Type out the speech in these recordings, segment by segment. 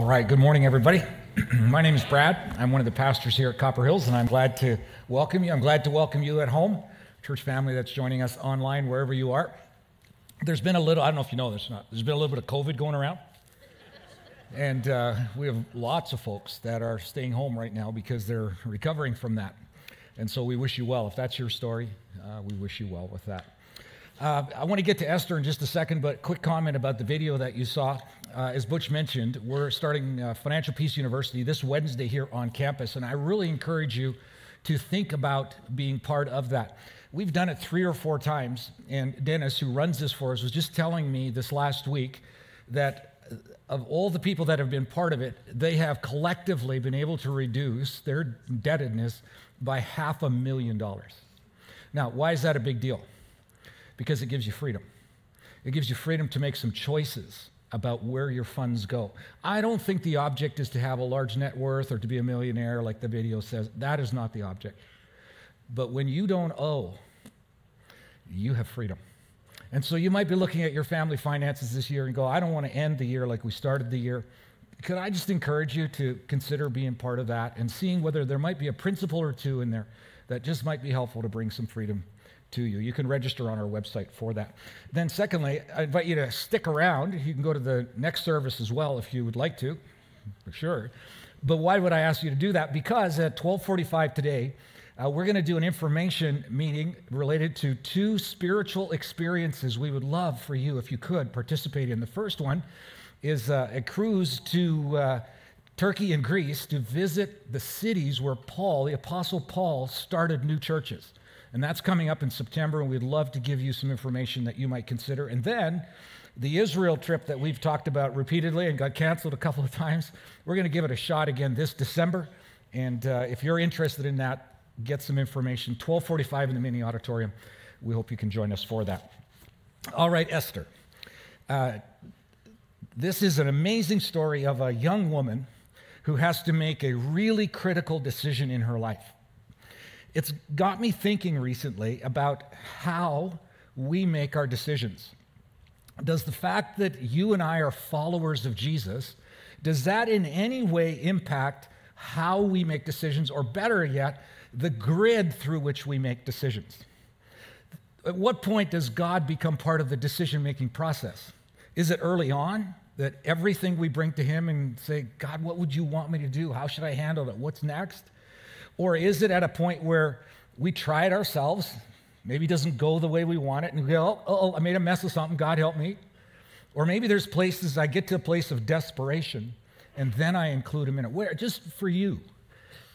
right, good morning, everybody. My name is Brad. I'm one of the pastors here at Copper Hills, and I'm glad to welcome you. I'm glad to welcome you at home, church family that's joining us online, wherever you are. There's been a little, I don't know if you know this or not, there's been a little bit of COVID going around. And we have lots of folks that are staying home right now because they're recovering from that. And so we wish you well. If that's your story, we wish you well with that. I want to get to Esther in just a second, but quick comment about the video that you saw. As Butch mentioned, we're starting Financial Peace University this Wednesday here on campus, and I really encourage you to think about being part of that. We've done it 3 or 4 times, and Dennis, who runs this for us, was just telling me this last week that of all the people that have been part of it, they have collectively been able to reduce their indebtedness by $500,000. Now, why is that a big deal? Because it gives you freedom. It gives you freedom to make some choices about where your funds go. I don't think the object is to have a large net worth or to be a millionaire like the video says. That is not the object. But when you don't owe, you have freedom. And so you might be looking at your family finances this year and go, I don't want to end the year like we started the year. Could I just encourage you to consider being part of that and seeing whether there might be a principle or two in there that just might be helpful to bring some freedom to you. You can register on our website for that. Then secondly, I invite you to stick around. You can go to the next service as well if you would like to, for sure. But why would I ask you to do that? Because at 12:45 today, we're going to do an information meeting related to 2 spiritual experiences we would love for you, if you could, participate in. The first one is a cruise to Turkey and Greece to visit the cities where Paul, the Apostle Paul, started new churches. And that's coming up in September, and we'd love to give you some information that you might consider. And then the Israel trip that we've talked about repeatedly and got canceled a couple of times, we're going to give it a shot again this December. And if you're interested in that, get some information. 12:45 in the mini auditorium. We hope you can join us for that. All right, Esther. This is an amazing story of a young woman who has to make a really critical decision in her life. It's got me thinking recently about how we make our decisions. Does the fact that you and I are followers of Jesus, does that in any way impact how we make decisions, or better yet, the grid through which we make decisions? At what point does God become part of the decision-making process? Is it early on that everything we bring to Him and say, God, what would you want me to do? How should I handle it? What's next? Or is it at a point where we try it ourselves, maybe it doesn't go the way we want it, and we go, oh, I made a mess of something, God help me. Or maybe there's places I get to a place of desperation, and then I include Him in it. Where, just for you,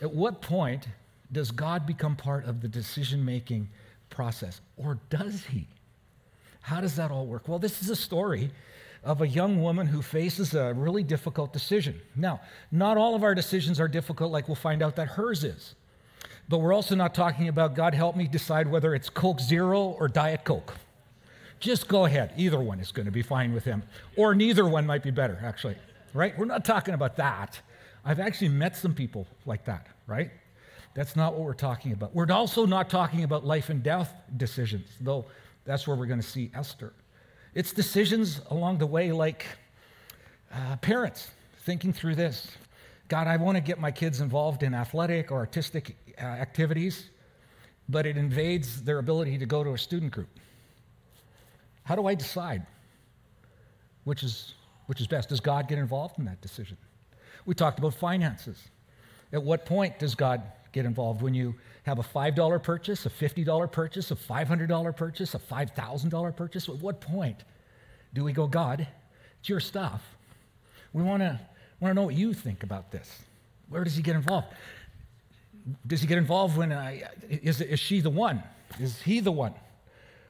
at what point does God become part of the decision-making process? Or does He? How does that all work? Well, this is a story of a young woman who faces a really difficult decision. Now, not all of our decisions are difficult, like we'll find out that hers is. But we're also not talking about, God help me decide whether it's Coke Zero or Diet Coke. Just go ahead. Either one is going to be fine with Him. Or neither one might be better, actually. Right? We're not talking about that. I've actually met some people like that, right? That's not what we're talking about. We're also not talking about life and death decisions, though that's where we're going to see Esther. It's decisions along the way, like parents thinking through this. God, I want to get my kids involved in athletic or artistic activities, but it invades their ability to go to a student group. How do I decide which is best? Does God get involved in that decision? We talked about finances. At what point does God get involved? When you have a $5 purchase, a $50 purchase, a $500 purchase, a $5,000 purchase? At what point do we go, God, it's your stuff. We want to know what you think about this. Where does He get involved? Does He get involved when is she the one? Is he the one?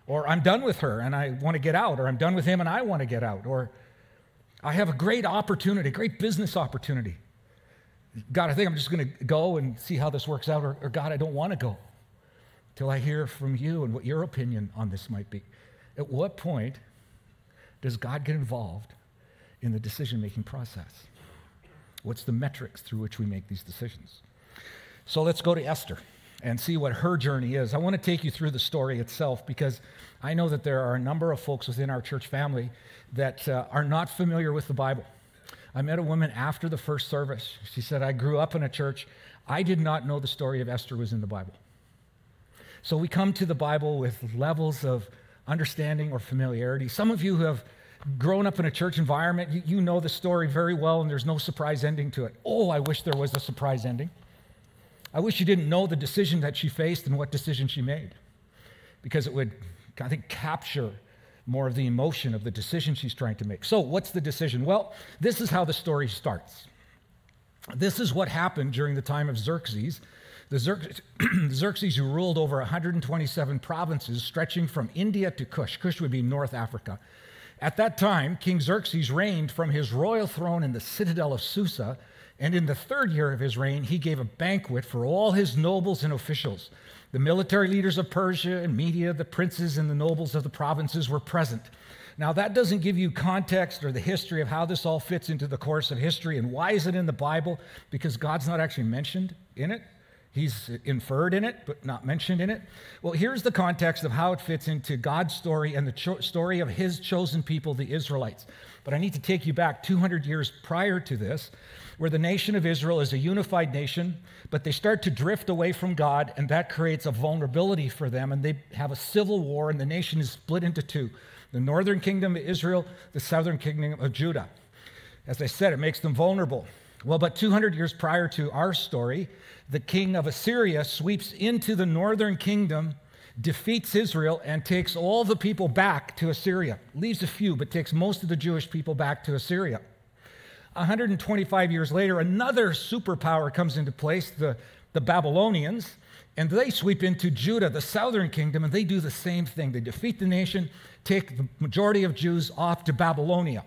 Or I'm done with her and I want to get out, or I'm done with him and I want to get out, or I have a great opportunity, great business opportunity. God, I think I'm just going to go and see how this works out, or God, I don't want to go till I hear from you and what your opinion on this might be. At what point does God get involved in the decision-making process? What's the metrics through which we make these decisions? So let's go to Esther and see what her journey is. I want to take you through the story itself because I know that there are a number of folks within our church family that are not familiar with the Bible. I met a woman after the first service. She said, I grew up in a church. I did not know the story of Esther was in the Bible. So we come to the Bible with levels of understanding or familiarity. Some of you who have grown up in a church environment, you know the story very well, and there's no surprise ending to it. Oh, I wish there was a surprise ending. I wish you didn't know the decision that she faced and what decision she made, because it would, I think, capture more of the emotion of the decision she's trying to make. So what's the decision? Well, this is how the story starts. This is what happened during the time of Xerxes. Xerxes, who ruled over 127 provinces stretching from India to Kush. Kush would be North Africa. At that time, King Xerxes reigned from his royal throne in the citadel of Susa, and in the 3rd year of his reign, he gave a banquet for all his nobles and officials. The military leaders of Persia and Media, the princes and the nobles of the provinces were present. Now, that doesn't give you context or the history of how this all fits into the course of history and why is it in the Bible, because God's not actually mentioned in it. He's inferred in it, but not mentioned in it. Well, here's the context of how it fits into God's story and the story of his chosen people, the Israelites. But I need to take you back 200 years prior to this, where the nation of Israel is a unified nation, but they start to drift away from God, and that creates a vulnerability for them, and they have a civil war, and the nation is split into two. The northern kingdom of Israel, the southern kingdom of Judah. As I said, it makes them vulnerable. Well, but 200 years prior to our story, the king of Assyria sweeps into the northern kingdom, defeats Israel, and takes all the people back to Assyria. Leaves a few, but takes most of the Jewish people back to Assyria. 125 years later, another superpower comes into place, the Babylonians, and they sweep into Judah, the southern kingdom, and they do the same thing. They defeat the nation, take the majority of Jews off to Babylonia.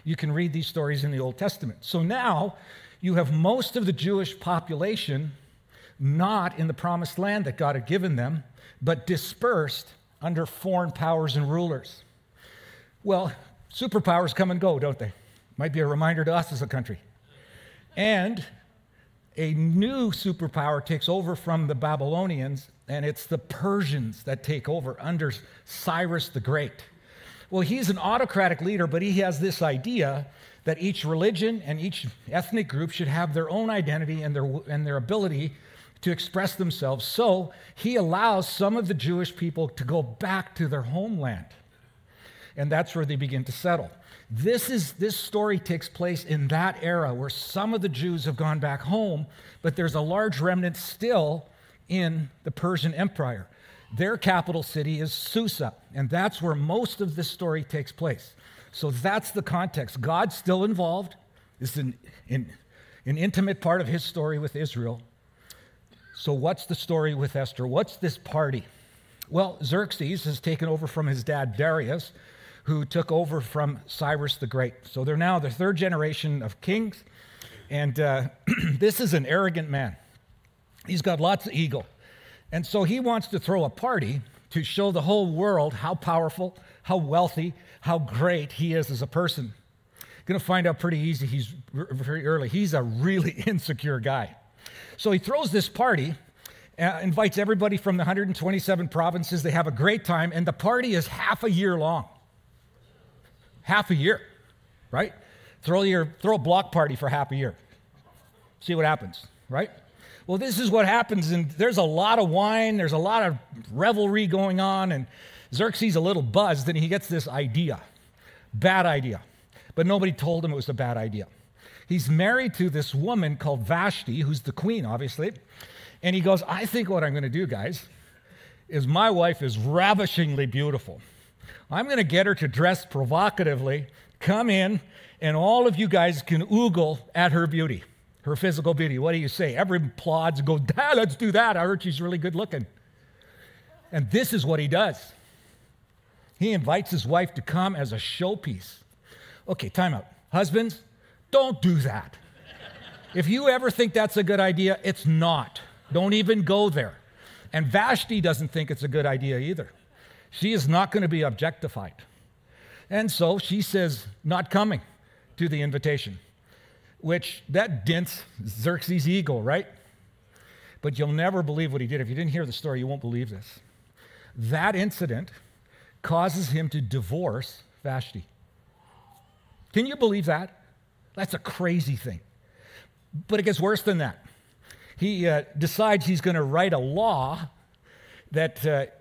You can read these stories in the Old Testament. So now you have most of the Jewish population not in the promised land that God had given them, but dispersed under foreign powers and rulers. Well, superpowers come and go, don't they? Might be a reminder to us as a country. And a new superpower takes over from the Babylonians, and it's the Persians that take over under Cyrus the Great. Well, he's an autocratic leader, but he has this idea that each religion and each ethnic group should have their own identity and their ability to express themselves. So he allows some of the Jewish people to go back to their homeland. And that's where they begin to settle. This story takes place in that era where some of the Jews have gone back home, but there's a large remnant still in the Persian Empire. Their capital city is Susa, and that's where most of this story takes place. So that's the context. God's still involved. This is an intimate part of his story with Israel. So what's the story with Esther? What's this party? Well, Xerxes has taken over from his dad Darius, who took over from Cyrus the Great. So they're now the 3rd generation of kings, and this is an arrogant man. He's got lots of ego. And so he wants to throw a party to show the whole world how powerful, how wealthy, how great he is as a person. Going to find out pretty easy, very early. He's a really insecure guy. So he throws this party, invites everybody from the 127 provinces. They have a great time, and the party is half a year long. Half a year, right? Throw a block party for half a year. See what happens, right? Well, this is what happens, and there's a lot of wine, there's a lot of revelry going on, and Xerxes a little buzzed, and he gets this idea. Bad idea. But nobody told him it was a bad idea. He's married to this woman called Vashti, who's the queen, obviously. And he goes, I think what I'm going to do, guys, is my wife is ravishingly beautiful. I'm going to get her to dress provocatively, come in, and all of you guys can oogle at her beauty, her physical beauty. What do you say? Everyone applauds and goes, let's do that. I heard she's really good looking. And this is what he does. He invites his wife to come as a showpiece. Okay, time out. Husbands, don't do that. If you ever think that's a good idea, it's not. Don't even go there. And Vashti doesn't think it's a good idea either. She is not going to be objectified. And so she says, not coming to the invitation, which that dents Xerxes' ego, right? But you'll never believe what he did. If you didn't hear the story, you won't believe this. That incident causes him to divorce Vashti. Can you believe that? That's a crazy thing. But it gets worse than that. He decides he's going to write a law that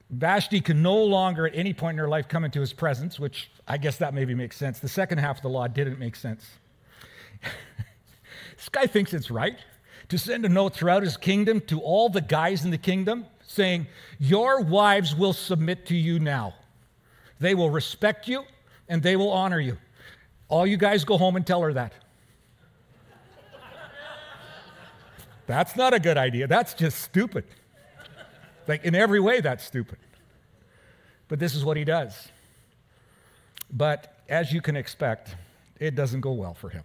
Vashti can no longer at any point in her life come into his presence, which I guess that maybe makes sense. The second half of the law didn't make sense. This guy thinks it's right to send a note throughout his kingdom to all the guys in the kingdom saying, your wives will submit to you now. They will respect you and they will honor you. All you guys go home and tell her that. That's not a good idea. That's just stupid. Like, in every way, that's stupid. But this is what he does. But as you can expect, it doesn't go well for him.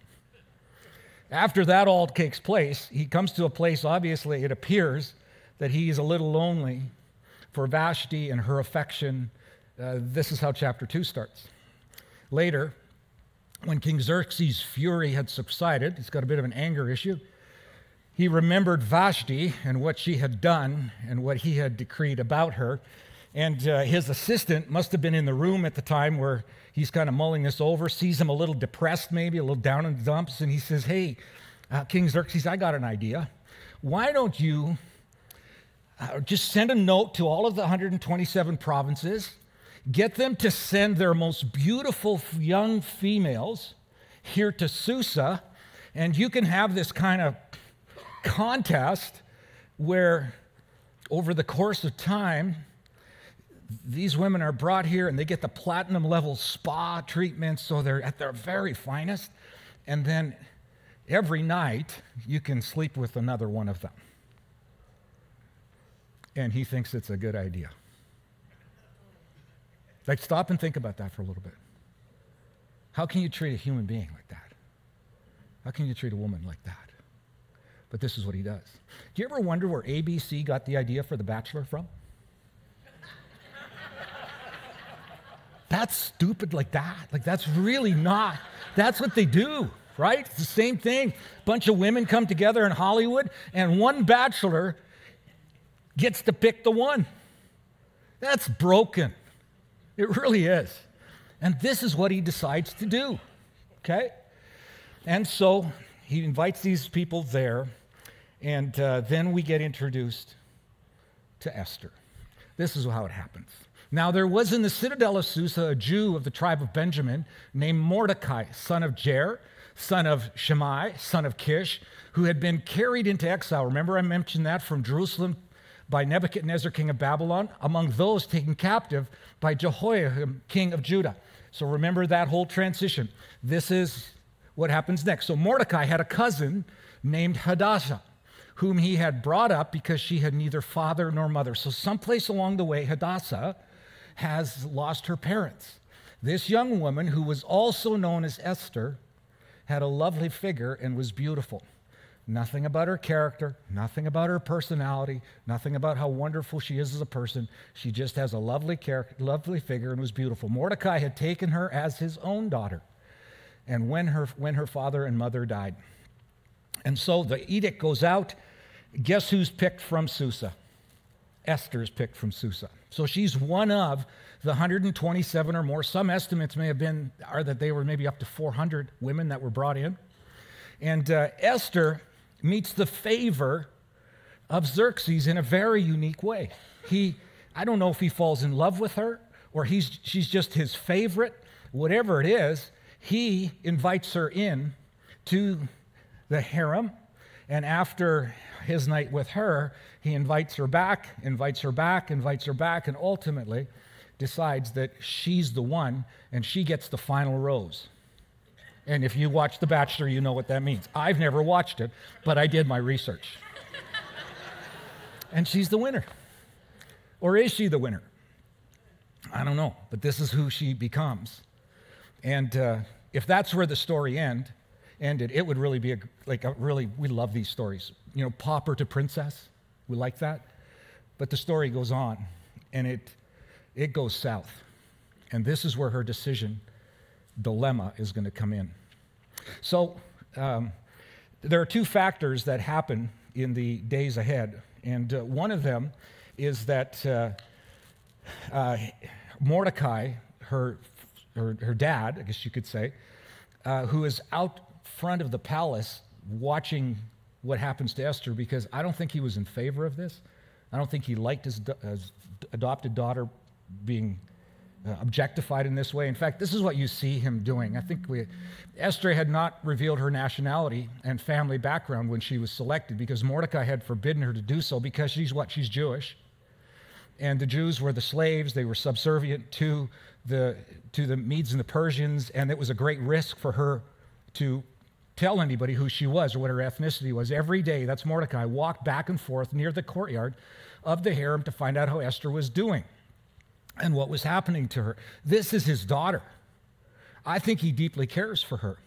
After that all takes place, he comes to a place, obviously, it appears that he is a little lonely for Vashti and her affection. This is how chapter 2 starts. Later, when King Xerxes' fury had subsided, he's got a bit of an anger issue, he remembered Vashti and what she had done and what he had decreed about her. And his assistant must have been in the room at the time where he's kind of mulling this over, sees him a little depressed maybe, a little down in the dumps, and he says, hey, King Xerxes, I got an idea. Why don't you just send a note to all of the 127 provinces, get them to send their most beautiful young females here to Susa, and you can have this kind of contest where over the course of time, these women are brought here and they get the platinum level spa treatment, so they're at their very finest. And then every night you can sleep with another one of them. And he thinks it's a good idea. Like, stop and think about that for a little bit. How can you treat a human being like that? How can you treat a woman like that? But this is what he does. Do you ever wonder where ABC got the idea for The Bachelor from? That's stupid like that. Like, that's really not. That's what they do, right? It's the same thing. A bunch of women come together in Hollywood, and one bachelor gets to pick the one. That's broken. It really is. And this is what he decides to do, okay? And so he invites these people there, and then we get introduced to Esther. This is how it happens. Now, there was in the citadel of Susa a Jew of the tribe of Benjamin named Mordecai, son of Jair, son of Shimei, son of Kish, who had been carried into exile. Remember, I mentioned that, from Jerusalem by Nebuchadnezzar, king of Babylon, among those taken captive by Jehoiakim, king of Judah. So remember that whole transition. This is what happens next. So Mordecai had a cousin named Hadassah, whom he had brought up because she had neither father nor mother. So someplace along the way, Hadassah has lost her parents. This young woman, who was also known as Esther, had a lovely figure and was beautiful. Nothing about her character, nothing about her personality, nothing about how wonderful she is as a person. She just has a lovely character, lovely figure, and was beautiful. Mordecai had taken her as his own daughter, and when her father and mother died. And so the edict goes out. Guess who's picked from Susa? Esther's picked from Susa. So she's one of the 127 or more. Some estimates are that they were maybe up to 400 women that were brought in. And Esther meets the favor of Xerxes in a very unique way. I don't know if he falls in love with her or she's just his favorite. Whatever it is, he invites her in to the harem, and after his night with her, he invites her back, and ultimately decides that she's the one, and she gets the final rose. And if you watch The Bachelor, you know what that means. I've never watched it, but I did my research. And she's the winner. Or is she the winner? I don't know, but this is who she becomes. And if that's where the story ended, it would really be we love these stories. You know, pauper to princess, we like that. But the story goes on, and it goes south. And this is where her dilemma is going to come in. So there are two factors that happen in the days ahead. And one of them is that Mordecai, her dad, I guess you could say, who is out front of the palace watching what happens to Esther, because I don't think he was in favor of this. I don't think he liked his adopted daughter being objectified in this way. In fact, this is what you see him doing. I think Esther had not revealed her nationality and family background when she was selected, because Mordecai had forbidden her to do so, because she's Jewish. And the Jews were the slaves. They were subservient to the Medes and the Persians, and it was a great risk for her to tell anybody who she was or what her ethnicity was. Every day, that's Mordecai, walked back and forth near the courtyard of the harem to find out how Esther was doing and what was happening to her. This is his daughter. I think he deeply cares for her.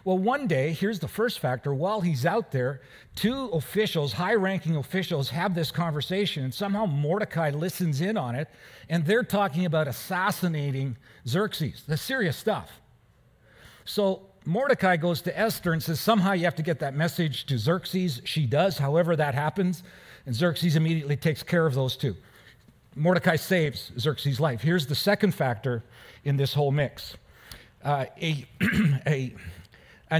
Well, one day, here's the first factor, while he's out there, two officials, high-ranking officials, have this conversation, and somehow Mordecai listens in on it, and they're talking about assassinating Xerxes, the serious stuff. So Mordecai goes to Esther and says, somehow you have to get that message to Xerxes. She does, however that happens, and Xerxes immediately takes care of those two. Mordecai saves Xerxes' life. Here's the second factor in this whole mix. A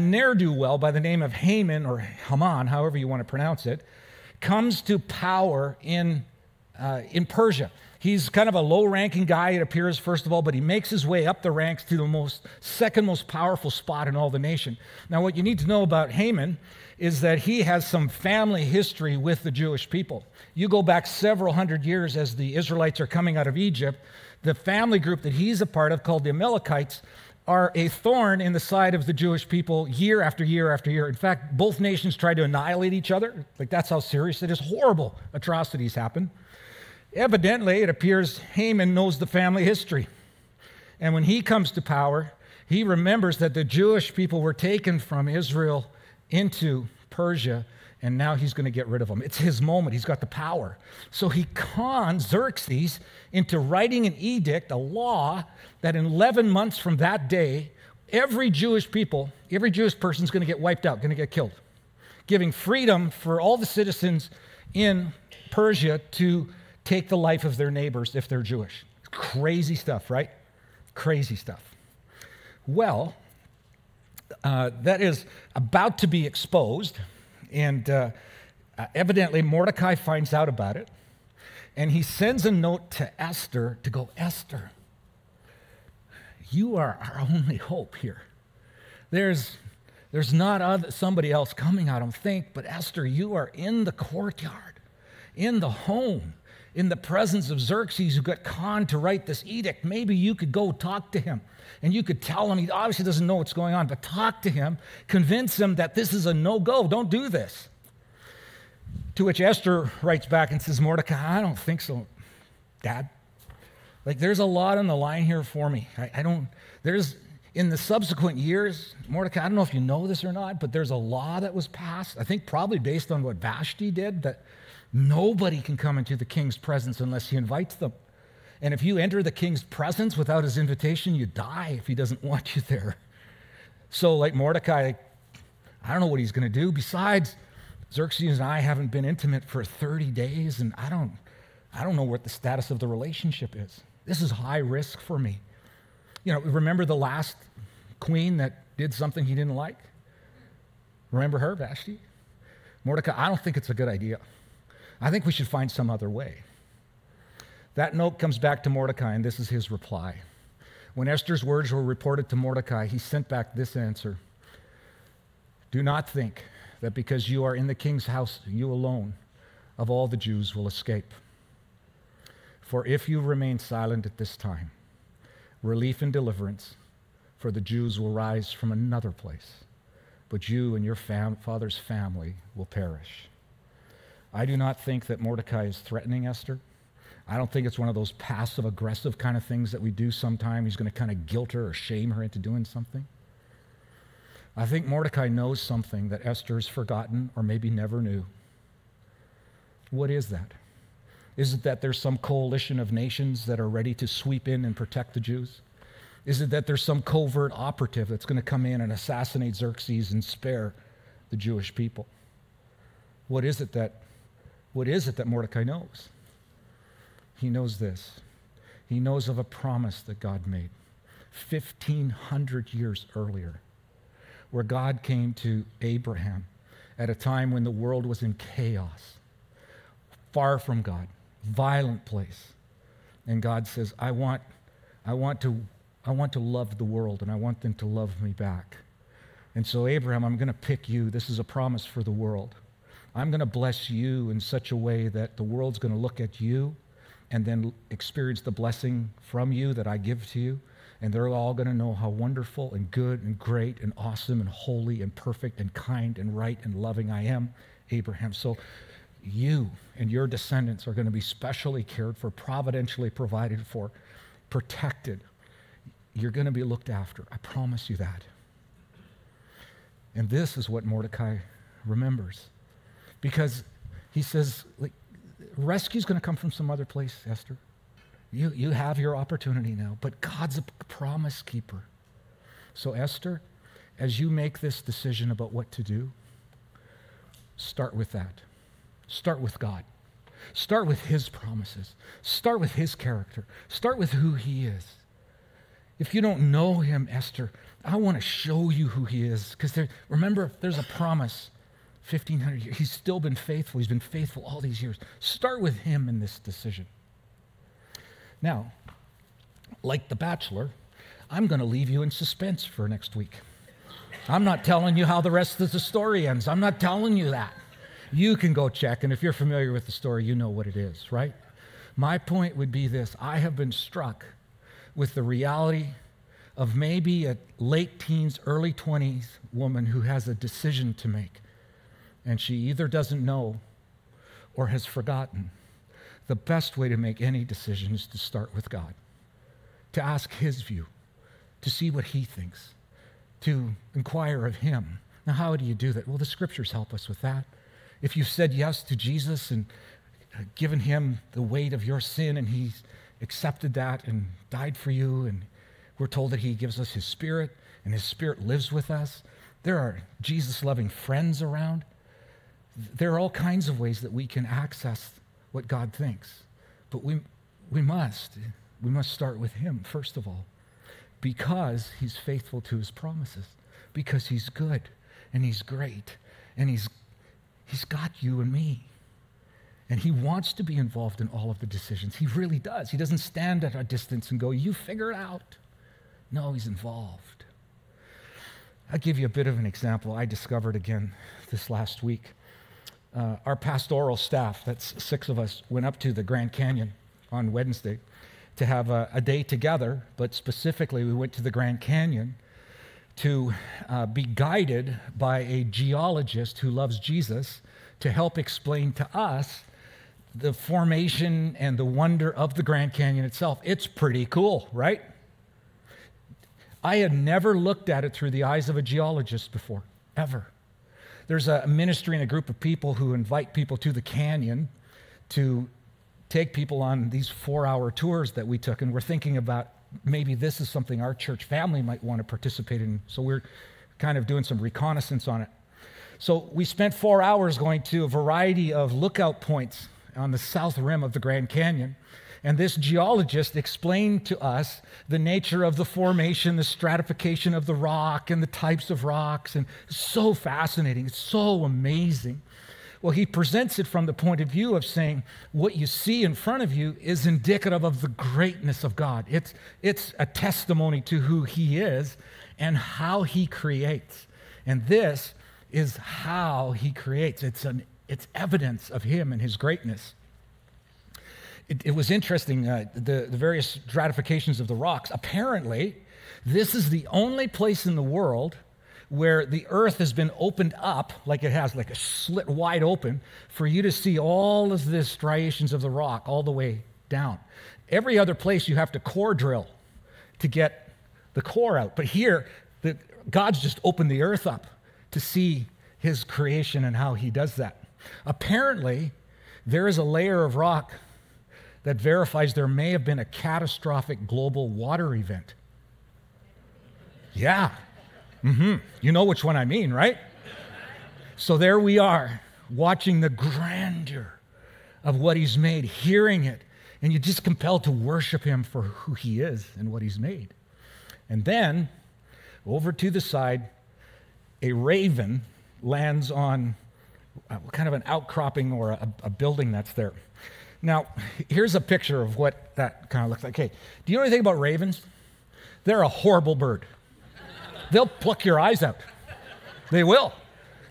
ne'er-do-well by the name of Haman, or Haman, however you want to pronounce it, comes to power in Persia. He's kind of a low-ranking guy, it appears, first of all, but he makes his way up the ranks to the second most powerful spot in all the nation. Now, what you need to know about Haman is that he has some family history with the Jewish people. You go back several hundred years as the Israelites are coming out of Egypt, the family group that he's a part of, called the Amalekites, are a thorn in the side of the Jewish people year after year after year. In fact, both nations try to annihilate each other. Like, that's how serious it is. Horrible atrocities happen. Evidently, it appears Haman knows the family history. And when he comes to power, he remembers that the Jewish people were taken from Israel into Persia, and now he's going to get rid of them. It's his moment. He's got the power. So he cons Xerxes into writing an edict, a law, that in 11 months from that day, every Jewish person is going to get wiped out, going to get killed, giving freedom for all the citizens in Persia to take the life of their neighbors if they're Jewish. Crazy stuff, right? Crazy stuff. Well, that is about to be exposed, and evidently Mordecai finds out about it, and he sends a note to Esther to go, Esther, you are our only hope here. There's not somebody else coming, I don't think, but Esther, you are in the courtyard, in the home, in the presence of Xerxes, who got conned to write this edict. Maybe you could go talk to him, and you could tell him, he obviously doesn't know what's going on, but talk to him, convince him that this is a no-go, don't do this. To which Esther writes back and says, Mordecai, I don't think so, Dad. Like, there's a lot on the line here for me. In the subsequent years, Mordecai, I don't know if you know this or not, but there's a law that was passed, I think probably based on what Vashti did, that nobody can come into the king's presence unless he invites them. And if you enter the king's presence without his invitation, you die if he doesn't want you there. So like Mordecai, I don't know what he's going to do. Besides, Xerxes and I haven't been intimate for 30 days, and I don't know what the status of the relationship is. This is high risk for me. You know, remember the last queen that did something he didn't like? Remember her, Vashti? Mordecai, I don't think it's a good idea. I think we should find some other way. That note comes back to Mordecai, and this is his reply. When Esther's words were reported to Mordecai, he sent back this answer. Do not think that because you are in the king's house, you alone of all the Jews will escape. For if you remain silent at this time, relief and deliverance for the Jews will rise from another place, but you and your father's family will perish. I do not think that Mordecai is threatening Esther. I don't think it's one of those passive-aggressive kind of things that we do sometime. He's going to kind of guilt her or shame her into doing something. I think Mordecai knows something that Esther's forgotten or maybe never knew. What is that? Is it that there's some coalition of nations that are ready to sweep in and protect the Jews? Is it that there's some covert operative that's going to come in and assassinate Xerxes and spare the Jewish people? What is it that Mordecai knows? He knows this. He knows of a promise that God made 1,500 years earlier, where God came to Abraham at a time when the world was in chaos, far from God, violent place. And God says, I want to love the world, and I want them to love me back. And so, Abraham, I'm going to pick you. This is a promise for the world. I'm going to bless you in such a way that the world's going to look at you and then experience the blessing from you that I give to you. And they're all going to know how wonderful and good and great and awesome and holy and perfect and kind and right and loving I am, Abraham. So you and your descendants are going to be specially cared for, providentially provided for, protected. You're going to be looked after. I promise you that. And this is what Mordecai remembers. Because he says, like, rescue's going to come from some other place, Esther. You have your opportunity now, but God's a promise keeper. So Esther, as you make this decision about what to do, start with that. Start with God. Start with his promises. Start with his character. Start with who he is. If you don't know him, Esther, I want to show you who he is. Because remember, there's a promise. 1,500 years. He's still been faithful. He's been faithful all these years. Start with him in this decision. Now, like The Bachelor, I'm going to leave you in suspense for next week. I'm not telling you how the rest of the story ends. I'm not telling you that. You can go check, and if you're familiar with the story, you know what it is, right? My point would be this. I have been struck with the reality of maybe a late teens, early 20s woman who has a decision to make. And she either doesn't know or has forgotten. The best way to make any decision is to start with God, to ask his view, to see what he thinks, to inquire of him. Now, how do you do that? Well, the scriptures help us with that. If you've said yes to Jesus and given him the weight of your sin and he's accepted that and died for you, and we're told that he gives us his Spirit and his Spirit lives with us, there are Jesus-loving friends around. There are all kinds of ways that we can access what God thinks. But we must start with him, first of all, because he's faithful to his promises, because he's good and he's great and he's got you and me. And he wants to be involved in all of the decisions. He really does. He doesn't stand at a distance and go, you figure it out. No, he's involved. I'll give you a bit of an example I discovered again this last week. Our pastoral staff, that's 6 of us, went up to the Grand Canyon on Wednesday to have a day together, but specifically we went to the Grand Canyon to be guided by a geologist who loves Jesus to help explain to us the formation and the wonder of the Grand Canyon itself. It's pretty cool, right? I had never looked at it through the eyes of a geologist before, ever. There's a ministry and a group of people who invite people to the canyon to take people on these 4-hour tours that we took, and we're thinking about maybe this is something our church family might want to participate in. So we're kind of doing some reconnaissance on it. So we spent 4 hours going to a variety of lookout points on the south rim of the Grand Canyon. And this geologist explained to us the nature of the formation, the stratification of the rock, and the types of rocks. And it's so fascinating. It's so amazing. Well, he presents it from the point of view of saying what you see in front of you is indicative of the greatness of God. It's a testimony to who he is and how he creates. And this is how he creates. It's evidence of him and his greatness. It was interesting, the various stratifications of the rocks. Apparently, this is the only place in the world where the earth has been opened up, like it has, like a slit wide open, for you to see all of the striations of the rock all the way down. Every other place you have to core drill to get the core out. But here, God's just opened the earth up to see his creation and how he does that. Apparently, there is a layer of rock that verifies there may have been a catastrophic global water event. Yeah. You know which one I mean, right? So there we are, watching the grandeur of what he's made, hearing it, and you're just compelled to worship him for who he is and what he's made. And then, over to the side, a raven lands on kind of an outcropping or a building that's there. Now, here's a picture of what that kind of looks like. Okay, do you know anything about ravens? They're a horrible bird. They'll pluck your eyes out. They will.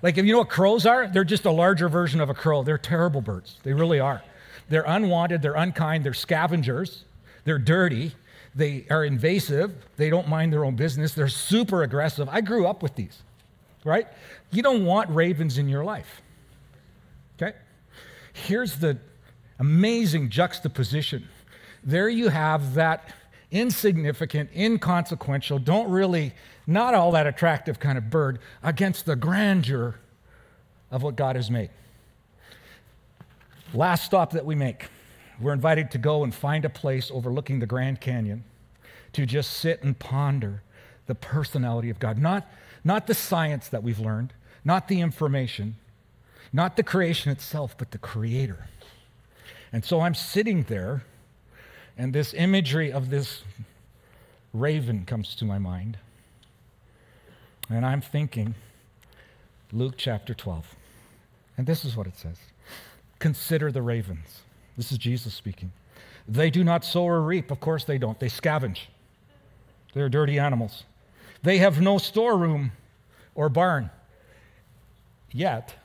Like, if you know what crows are, they're just a larger version of a crow. They're terrible birds. They really are. They're unwanted, they're unkind, they're scavengers, they're dirty, they are invasive, they don't mind their own business, they're super aggressive. I grew up with these, right? You don't want ravens in your life, okay? Here's the amazing juxtaposition. There you have that insignificant, inconsequential, not all that attractive kind of bird against the grandeur of what God has made. Last stop that we make, we're invited to go and find a place overlooking the Grand Canyon to just sit and ponder the personality of God. Not the science that we've learned, not the information, not the creation itself, but the Creator. And so I'm sitting there, and this imagery of this raven comes to my mind. And I'm thinking, Luke chapter 12. And this is what it says. Consider the ravens. This is Jesus speaking. They do not sow or reap. Of course they don't. They scavenge. They're dirty animals. They have no storeroom or barn. Yet,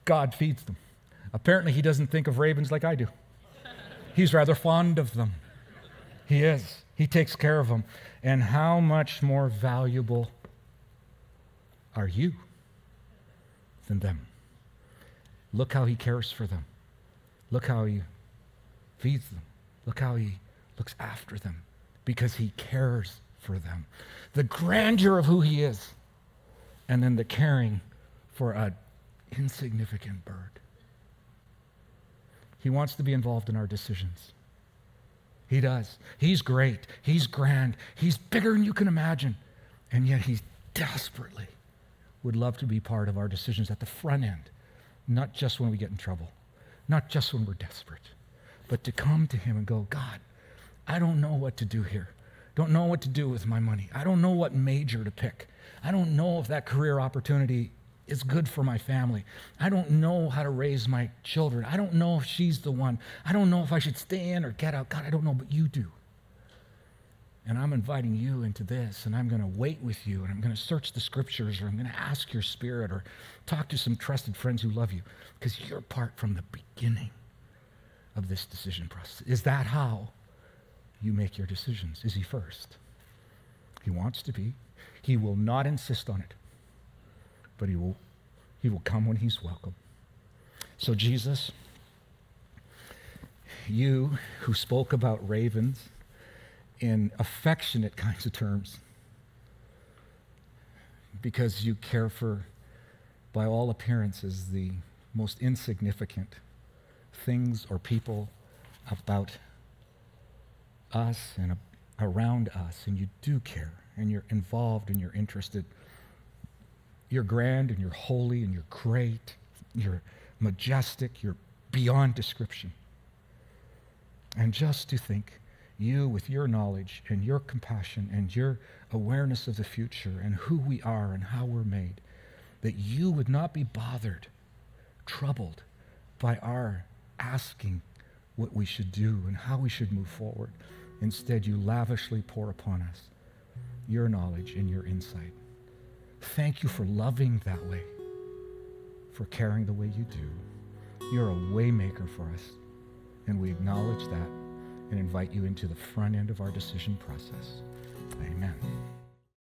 God feeds them. Apparently, he doesn't think of ravens like I do. He's rather fond of them. He is. He takes care of them. And how much more valuable are you than them? Look how he cares for them. Look how he feeds them. Look how he looks after them because he cares for them. The grandeur of who he is, and then the caring for an insignificant bird. He wants to be involved in our decisions. He does. He's great. He's grand. He's bigger than you can imagine. And yet he desperately would love to be part of our decisions at the front end. Not just when we get in trouble, not just when we're desperate, but to come to him and go, God, I don't know what to do here. Don't know what to do with my money. I don't know what major to pick. I don't know if that career opportunity is good for my family. I don't know how to raise my children. I don't know if she's the one. I don't know if I should stay in or get out. God, I don't know, but you do. And I'm inviting you into this, and I'm going to wait with you, and I'm going to search the scriptures, or I'm going to ask your spirit, or talk to some trusted friends who love you, because you're part from the beginning of this decision process. Is that how you make your decisions? Is he first? He wants to be. He will not insist on it, but he will come when he's welcome. So Jesus, you who spoke about ravens in affectionate kinds of terms, because you care for, by all appearances, the most insignificant things or people about us and around us, and you do care, and you're involved and you're interested. You're grand and you're holy and you're great, you're majestic, you're beyond description. And just to think, you with your knowledge and your compassion and your awareness of the future and who we are and how we're made, that you would not be bothered, troubled by our asking what we should do and how we should move forward. Instead, you lavishly pour upon us your knowledge and your insight. Thank you for loving that way, for caring the way you do. You're a way maker for us, and we acknowledge that and invite you into the front end of our decision process. Amen.